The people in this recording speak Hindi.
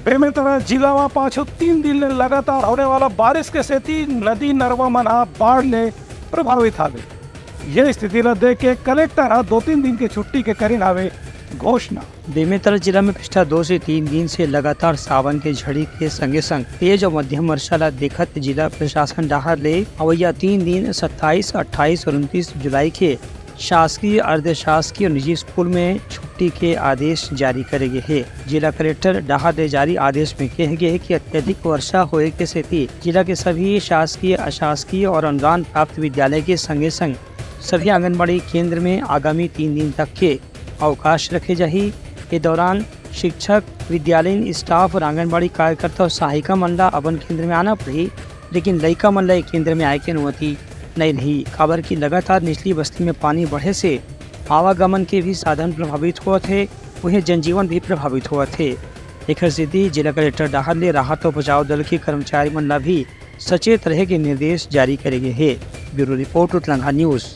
बेमेतरा जिला में पाछो 3 दिन ले लगातार होने वाला बारिश के सेती नदी नरवा मना बाढ़ ले प्रभावित हावे। यह स्थिति ला देख के कलेक्टर 2-3 दिन की छुट्टी के करीन आवे घोषणा। बेमेतरा जिला में पिछला 2 से 3 दिन से लगातार सावन के झड़ी के संगे संग तेज और मध्यम वर्षा ला देखत जिला प्रशासन डाहर ले अवैया 3 दिन 27, 28 और 29 जुलाई के शासकीय, अर्धशासकीय और निजी स्कूल में छुट्टी के आदेश जारी करे गए है। जिला कलेक्टर डाहर ने जारी आदेश में कहे गए कि अत्यधिक वर्षा होने के सेती जिला के सभी शासकीय, अशासकीय और अनुदान प्राप्त विद्यालय के संगे संग सभी आंगनबाड़ी केंद्र में आगामी 3 दिन तक के अवकाश रखे जाही। के दौरान शिक्षक, विद्यालयीन स्टाफ और आंगनबाड़ी कार्यकर्ता और सहायिका मन ला अपन केंद्र में आना पड़ी, लेकिन लड़का मन ला केंद्र में आए के अनुमति नहीं रही। खबर की लगातार निचली बस्ती में पानी बढ़े से आवागमन के भी साधन प्रभावित हुए थे, वहीं जनजीवन भी प्रभावित हुए थे। एक स्थिति जिला कलेक्टर डाहर ने राहत और बचाव दल के कर्मचारी मन ला भी सचेत रहे के निर्देश जारी करे गए हैं। Bureau report, Telangana news.